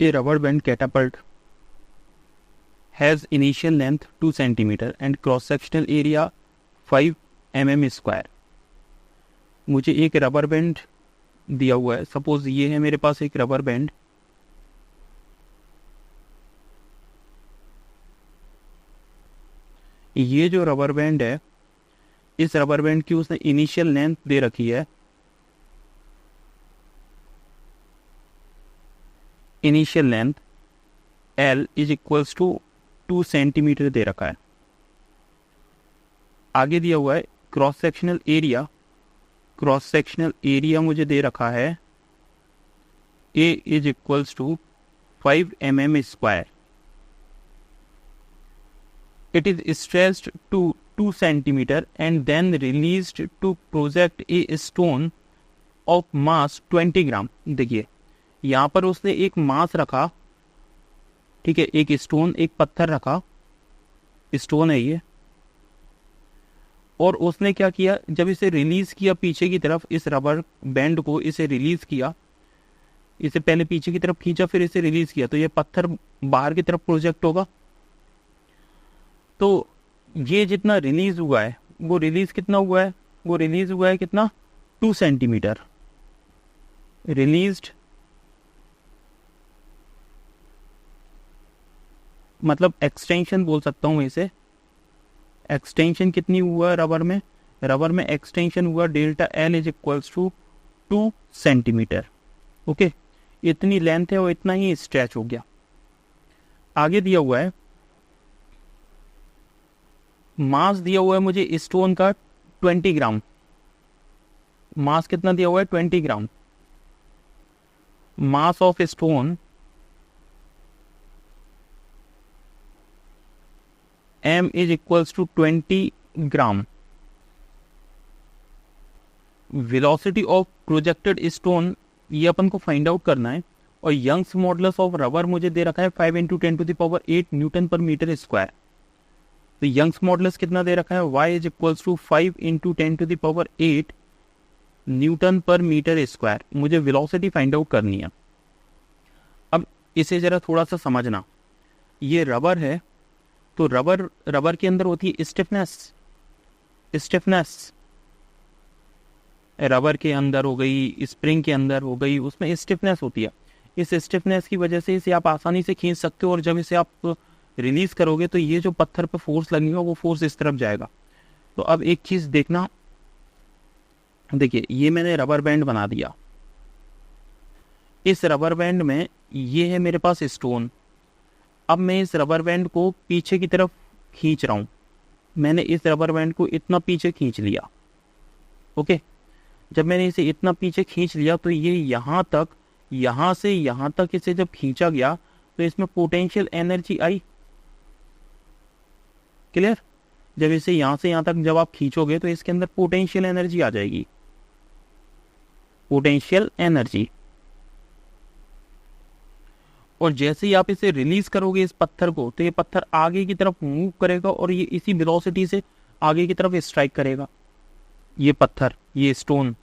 A rubber band catapult has initial length 2 centimeter and cross sectional area 5 mm square. मुझे एक rubber band दिया हुआ है, suppose ये है मेरे पास एक रबर बैंड, ये जो रबर बैंड है इस रबर बैंड की उसने इनिशियल लेंथ दे रखी है, initial length L is equals to 2 centimetre दे रखा है। आगे दिया हुआ है cross sectional area, cross sectional area मुझे दे रखा है A is equals to 5 mm square. It is stretched to 2 centimeter and then released to project a stone of mass 20 ग्राम। देखिए यहाँ पर उसने एक मास रखा, ठीक है, एक स्टोन, एक पत्थर रखा, स्टोन है ये, और उसने क्या किया, जब इसे रिलीज किया पीछे की तरफ, इस रबर बैंड को इसे रिलीज किया, इसे पहले पीछे की तरफ खींचा फिर इसे रिलीज किया, तो ये पत्थर बाहर की तरफ प्रोजेक्ट होगा। तो ये जितना रिलीज हुआ है वो रिलीज कितना हुआ है, वो रिलीज हुआ है कितना, 2 सेंटीमीटर रिलीज्ड, मतलब एक्सटेंशन बोल सकता हूं इसे। एक्सटेंशन कितनी हुआ रबर में, रबर में एक्सटेंशन हुआ delta L is equals to 2 centimetre. Okay, इतनी लेंथ है और इतना ही स्ट्रेच हो गया। आगे दिया हुआ है मास दिया हुआ है मुझे स्टोन का 20 ग्राम, मास कितना दिया हुआ है, 20 gram. Mass of stone M is equals to 20 gram. Velocity of projected stone ये अपन को फाइंड आउट करना है, और यंग्स मॉडुलस ऑफ रबर मुझे दे रखा है 5 × 10⁸ न्यूटन पर मीटर स्क्वायर। तो यंग्स मॉडुलस कितना दे रखा है, y is equals to 5 × 10⁸ newton पर मीटर स्क्वायर। मुझे वेलोसिटी फाइंड आउट करनी है। अब इसे जरा थोड़ा सा समझना, ये रबर है, तो रबर के अंदर होती है स्टिफनेस, स्टिफनेस रबर के अंदर हो गई, स्प्रिंग के अंदर हो गई, उसमें स्टिफनेस होती है। इस स्टिफनेस की वजह से इसे आप आसानी से खींच सकते हो, और जब इसे आप रिलीज करोगे तो ये जो पत्थर पे फोर्स लगेगा वो फोर्स इस तरफ जाएगा। तो अब एक चीज देखना, देखिए ये मैंने रबर बैंड बना दिया, इस रबर बैंड में ये है मेरे पास स्टोन। अब मैं इस रबर बैंड को पीछे की तरफ खींच रहा हूं, मैंने इस रबर बैंड को इतना पीछे खींच लिया। ओके, जब मैंने इसे इतना पीछे खींच लिया तो ये यहां तक, यहां से यहां तक इसे जब खींचा गया तो इसमें पोटेंशियल एनर्जी आई। क्लियर, जब इसे यहां से यहां तक जब आप खींचोगे तो इसके अंदर पोटेंशियल एनर्जी आ जाएगी, पोटेंशियल एनर्जी। और जैसे ही आप इसे रिलीज करोगे इस पत्थर को, तो ये पत्थर आगे की तरफ मूव करेगा और ये इसी वेलोसिटी से आगे की तरफ स्ट्राइक करेगा, ये पत्थर, ये स्टोन।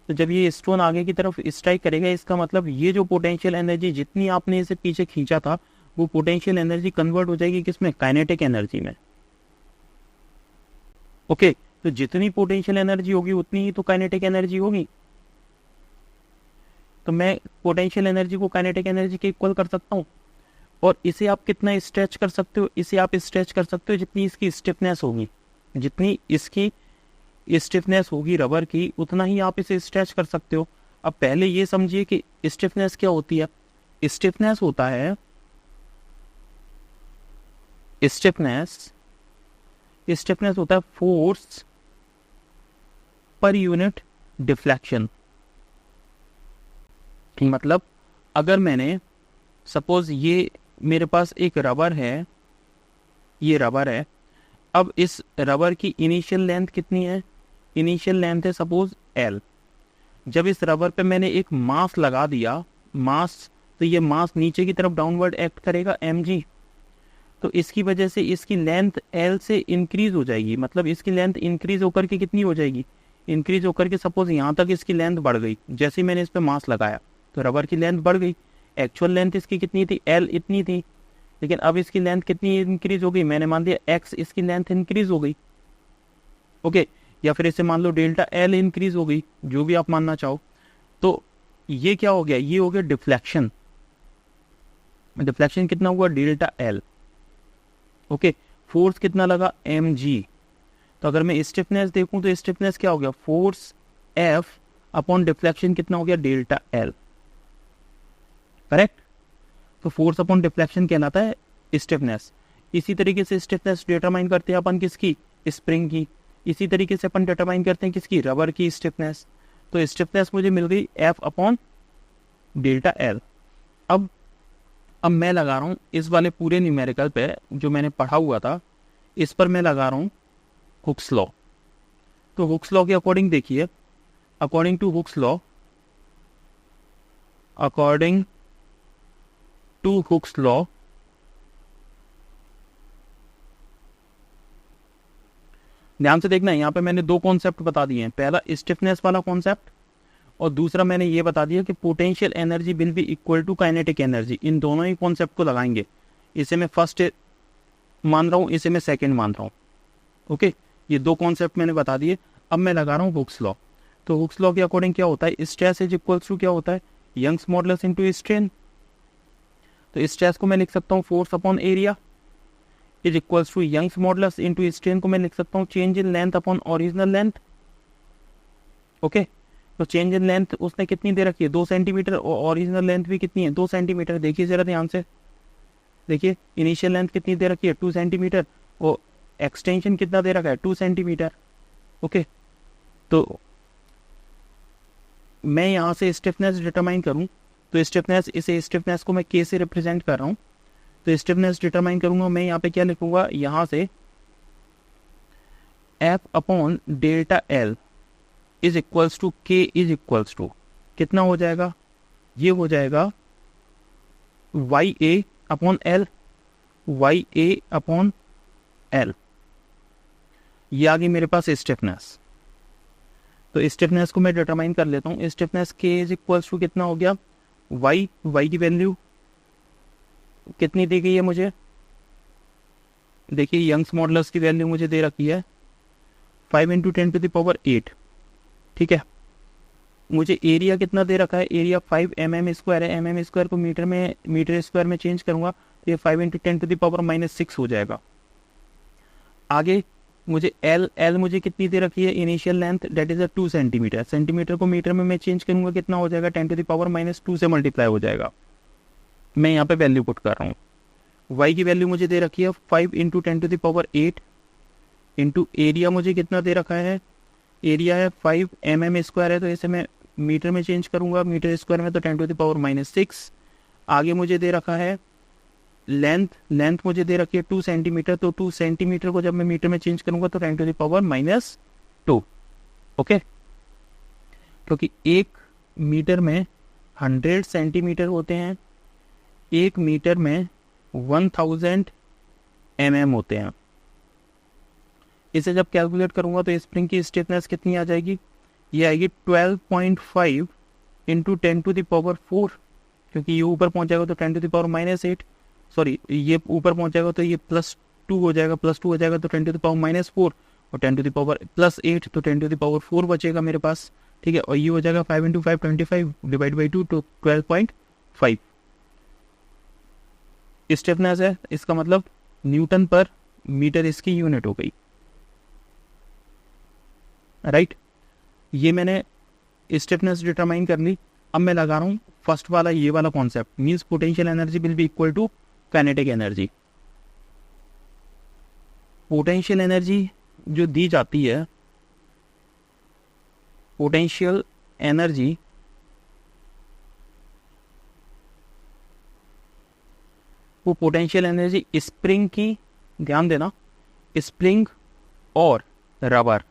तो जब ये स्टोन आगे की तरफ स्ट्राइक करेगा, इसका मतलब ये जो पोटेंशियल एनर्जी जितनी आपने इसे पीछे खींचा था वो पोटेंशियल एनर्जी कन्वर्ट हो जाएगी किसमें, काइनेटिक एनर्जी में। ओके, तो जितनी पोटेंशियल एनर्जी होगी उतनी ही तो काइनेटिक एनर्जी होगी। तो मैं पोटेंशियल एनर्जी को काइनेटिक एनर्जी के इक्वल कर सकता हूँ, और इसे आप कितना स्ट्रेच कर सकते हो, इसे आप स्ट्रेच कर सकते हो जितनी इसकी स्टिफनेस होगी, जितनी इसकी स्टिफनेस होगी रबर की उतना ही आप इसे स्ट्रेच कर सकते हो। अब पहले ये समझिए कि स्टिफनेस क्या होती है। स्टिफनेस होता है, स्टिफनेस होता है फोर्स पर यूनिट डिफ्लेक्शन। मतलब अगर मैंने सपोज ये मेरे पास एक रबर है, ये रबर है, अब इस रबर की इनिशियल लेंथ कितनी है, इनिशियल लेंथ है सपोज L। जब इस रबर पे मैंने एक मास लगा दिया, मास, तो ये मास नीचे की तरफ डाउनवर्ड एक्ट करेगा mg, तो इसकी वजह से इसकी लेंथ L से इंक्रीज हो जाएगी। मतलब इसकी लेंथ इंक्रीज होकर के कितनी हो जाएगी, इंक्रीज होकर के सपोज यहाँ तक इसकी लेंथ बढ़ गई। जैसे ही मैंने इस पे मास लगाया तो रबर की लेंथ बढ़ गई, एक्चुअल लेंथ इसकी कितनी थी, एल इतनी थी, लेकिन अब इसकी लेंथ कितनी इंक्रीज हो गई, मैंने मान दिया एक्स इसकी लेंथ इंक्रीज हो गई। ओके, या फिर इसे मान लो डेल्टा एल इंक्रीज हो गई, जो भी आप मानना चाहो। तो ये क्या हो गया, ये हो गया डिफ्लेक्शन। डिफ्लेक्शन कितना हुआ, डेल्टा एल। ओके, फोर्स कितना लगा, एम जी। तो अगर मैं स्टिफनेस देखूं तो स्टिफनेस क्या हो गया, फोर्स एफ अपॉन डिफ्लेक्शन कितना हो गया, डेल्टा एल। करेक्ट। तो फोर्स अपॉन डिफ्लेक्शन कहलाता है स्टिफनेस। इसी तरीके से स्टिफनेस डिटरमाइन करते हैं अपन किसकी, स्प्रिंग की। इसी तरीके से अपन डिटरमाइन करते हैं किसकी, रबर की स्टिफनेस। तो स्टिफनेस मुझे मिल गई एफ अपॉन डेल्टा एल। अब मैं लगा रहा हूं इस वाले पूरे न्यूमेरिकल पे जो मैंने पढ़ा हुआ था, इस पर मैं लगा रहा हूं हुक्स लॉ। तो हुक्स लॉ के अकॉर्डिंग देखिए, according to Hooke's law, according to Hooke's law, ध्यान से देखना, यहाँ पे मैंने दो कॉन्सेप्ट बता दिए हैं। पहला स्टिफनेस वाला कॉन्सेप्ट, और दूसरा मैंने ये बता दिया कि potential energy will be equal to kinetic energy. इन दोनों ही कॉन्सेप्ट को लगाएंगे। इसे मैं फर्स्ट मान रहा हूँ, इसे मैं सेकंड मान रहा हूँ। ओके, ये दो कॉन्सेप्ट मैंने बता दिए। अब मैं लगा रहा हूँ हुक्स लॉ। तो हुक्स लॉ के अकॉर्डिंग क्या होता है, स्ट्रेस इज इक्वल्स टू क्या होता है, यंग्स मॉडुलस इनटू स्ट्रेन। तो स्ट्रेस को मैं लिख सकता हूँ force upon area is equals to Young's modulus into strain को मैं लिख सकता हूँ change in length upon original length. Okay, तो चेंज इन लेंथ उसने कितनी दे रखी है, 2 सेंटीमीटर, और ओरिजिनल लेंथ भी कितनी है, 2 सेंटीमीटर। देखिए जरा ध्यान से, देखिए इनिशियल लेंथ कितनी दे रखी है, 2 सेंटीमीटर, और एक्सटेंशन कितना दे रखा है, 2 सेंटीमीटर। ओके, तो मैं यहाँ से स्टिफनेस डिटरमाइन करूँ तो स्टिफनेस, इसे स्टिफनेस को मैं के से रिप्रेजेंट कर रहा हूँ। तो स्टिफनेस डिटरमाइन करूंगा मैं, यहाँ पे क्या लिखूंगा, यहाँ से F upon delta L is equals to K is equals to कितना हो जाएगा, ये हो जाएगा Y A upon L, Y A upon L. ये आ गई मेरे पास स्टिफनेस। तो स्टिफनेस को मैं डिटरमाइन कर लेता हूँ। स्टिफनेस के इज इक्वल्स टू कितना हो गया, वाई, वाई की वैल्यू कितनी दी गई है मुझे, देखिए यंग्स मॉडुलस की वैल्यू मुझे दे रखी है 5 × 10⁸। ठीक है, मुझे एरिया कितना दे रखा है, एरिया 5 mm² है। mm² को मीटर स्क्वायर में चेंज करूंगा तो ये 5 × 10⁻⁻6 हो जाएगा। आगे मुझे एल मुझे कितनी दे रखी है, initial length that is 2 centimetre. Centimetre को मीटर में मैं चेंज करूंगा, कितना हो जाएगा, 10⁻⁻2 से मल्टीप्लाई हो जाएगा। मैं यहाँ पे वैल्यू पुट कर रहा हूँ। y की वैल्यू मुझे दे रखी है 5 × 10⁸ इंटू एरिया मुझे कितना दे रखा है, एरिया है 5 mm² है, तो इसे मैं मीटर में चेंज करूंगा, मीटर स्क्वायर में तो 10⁻⁻6। आगे मुझे दे रखा है लेंथ मुझे दे रखी है 2 सेंटीमीटर, तो 2 सेंटीमीटर को जब मैं मीटर में चेंज करूंगा तो 10⁻⁻2। ओके, क्योंकि एक मीटर में 100 सेंटीमीटर होते हैं, एक मीटर में 1000 mm होते हैं। इसे जब कैलकुलेट करूंगा तो स्प्रिंग की स्टिफनेस कितनी आ जाएगी, ये आएगी 12.5 × 10⁴, क्योंकि ये ऊपर पहुंच जाएगा तो 10⁻⁻8, सॉरी ये ऊपर पहुंच जाएगा तो ये +2 हो जाएगा, +2 हो जाएगा तो 10⁻�4, और 10⁻+8 तो 10⁴ बचेगा मेरे पास। ठीक है, और ये हो जाएगा 5 × 5 25 डिवाइड बाई 2 तो 12.5 स्टिफनेस है। इसका मतलब न्यूटन पर मीटर इसकी यूनिट हो गई। राइट, ये मैंने स्टिफनेस डिटरमाइन कर ली। अब मैं लगा रहा हूं फर्स्ट वाला, ये वाला concept, means potential energy will be equal to kinetic energy. Potential energy जो दी जाती है, पोटेंशियल एनर्जी वो पोटेंशियल एनर्जी स्प्रिंग की, ध्यान देना, स्प्रिंग और रबर,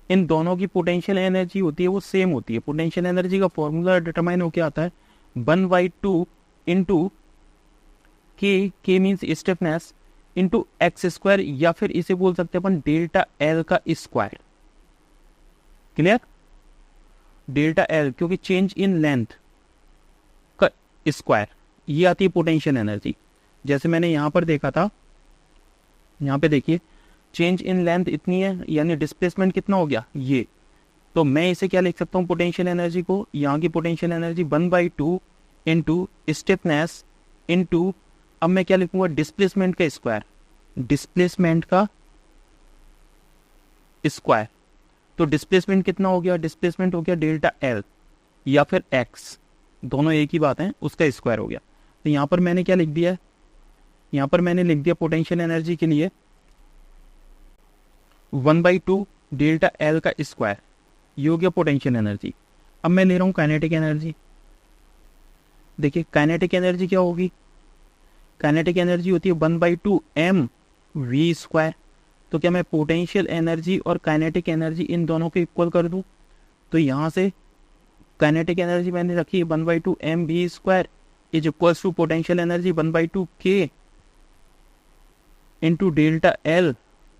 इन दोनों की पोटेंशियल एनर्जी होती है वो सेम होती है। पोटेंशियल एनर्जी का फॉर्मूला डिटरमाइन होकर आता है 1/2 इंटू के मीन्स स्टिफनेस इंटू x², या फिर इसे बोल सकते हैं अपन डेल्टा एल का स्क्वायर। क्लियर। डेल्टा एल, क्योंकि चेंज इन लेंथ का स्क्वायर, ये आती है पोटेंशियल एनर्जी। जैसे मैंने यहाँ पर देखा था, यहाँ पे देखिए चेंज इन लेंथ इतनी है, यानी डिस्प्लेसमेंट कितना हो गया ये। तो मैं इसे क्या लिख सकता हूँ पोटेंशियल एनर्जी को, यहाँ की potential energy 1/2 into stiffness into, अब मैं क्या लिखूंगा डिस्प्लेसमेंट का स्क्वायर, डिस्प्लेसमेंट का स्क्वायर। तो डिस्प्लेसमेंट कितना हो गया, डिस्प्लेसमेंट हो गया डेल्टा एल या फिर एक्स, दोनों एक ही बात है, उसका स्क्वायर हो गया। तो यहाँ पर मैंने क्या लिख दिया, यहाँ पर मैंने लिख दिया पोटेंशियल एनर्जी के लिए 1/2 डेल्टा एल का स्क्वायर, ये हो गया पोटेंशियल एनर्जी। अब मैं ले रहा हूँ काइनेटिक एनर्जी। देखिए काइनेटिक एनर्जी क्या होगी, काइनेटिक एनर्जी होती है 1/2 एम वी स्क्वायर। तो क्या मैं पोटेंशियल एनर्जी और काइनेटिक एनर्जी इन दोनों को इक्वल कर दूं, तो यहाँ से काइनेटिक एनर्जी मैंने रखी है 1/2 M V square is equals to potential energy 1/2 K into delta L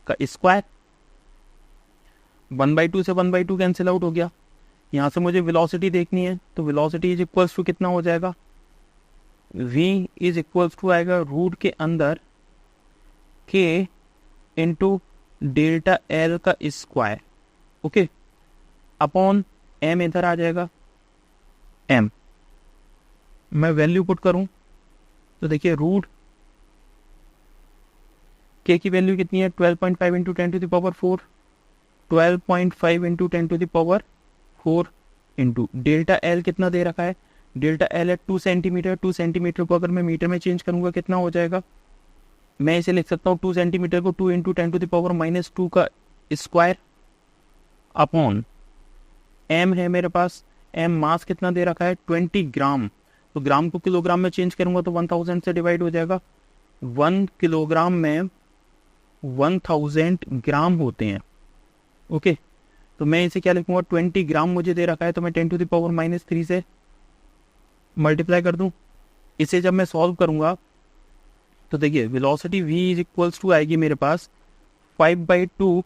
का स्क्वायर। 1/2 से 1/2 कैंसिल आउट हो गया। यहाँ से मुझे वेलोसिटी देखनी है, तो वेलोसिटी इज इक्वल्स टू कितना हो जाएगा, v इज इक्वल्स टू आएगा रूट के अंदर k इंटू डेल्टा एल का स्क्वायर, ओके, अपॉन m इधर आ जाएगा m। मैं वैल्यू पुट करूं तो देखिए रूट k की वैल्यू कितनी है 12.5 into 10⁴, 12.5 into 10⁴ into delta L कितना दे रखा है, डेल्टा एल है 2 सेंटीमीटर। 2 सेंटीमीटर को अगर मैं मीटर में चेंज करूंगा कितना हो जाएगा, मैं इसे लिख सकता हूँ 2 सेंटीमीटर को 2 इंटू 10⁻⁻2 का स्क्वायर अपॉन m है मेरे पास, m मास कितना दे रखा है 20 ग्राम। तो ग्राम को किलोग्राम में चेंज करूंगा तो 1000 से डिवाइड हो जाएगा। 1 किलोग्राम में 1000 ग्राम होते हैं, ओके। तो मैं इसे क्या लिखूंगा 20 ग्राम मुझे दे रखा है, तो मैं 10⁻³ से मल्टीप्लाई कर दूं। इसे जब मैं सॉल्व करूंगा तो देखिए velocity v is equals to आएगी मेरे पास 5/2,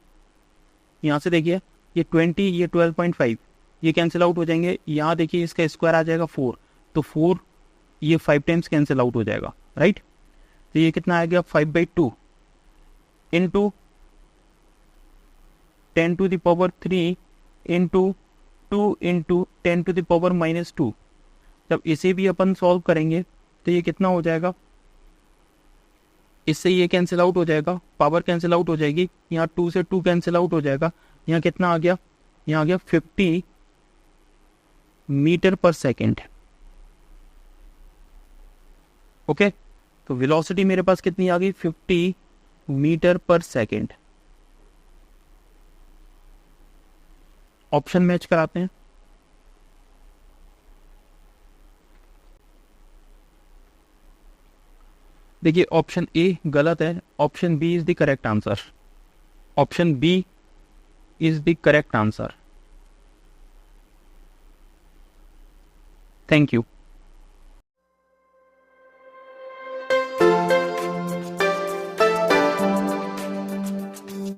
यहाँ से देखिए ये 20 ये 12.5 ये कैंसिल आउट हो जाएंगे। यहाँ देखिए इसका स्क्वायर आ जाएगा 4, तो 4 ये 5 टाइम्स कैंसिल आउट हो जाएगा, राइट। तो ये कितना आ गया 5/2 इंटू 10⁻³ इंटू 2 इंटू 10⁻⁻²। जब इसे भी अपन सॉल्व करेंगे तो ये कितना हो जाएगा, इससे ये कैंसिल आउट हो जाएगा, पावर कैंसिल आउट हो जाएगी, यहाँ 2 से 2 कैंसिल आउट हो जाएगा। यहाँ कितना आ गया, यहाँ आ गया 50 मीटर पर सेकेंड, ओके। तो वेलोसिटी मेरे पास कितनी आ गई 50 मीटर पर सेकेंड। ऑप्शन मैच कराते हैं। देखिए ऑप्शन ए गलत है, option B is the correct answer, option B is the correct answer. Thank you.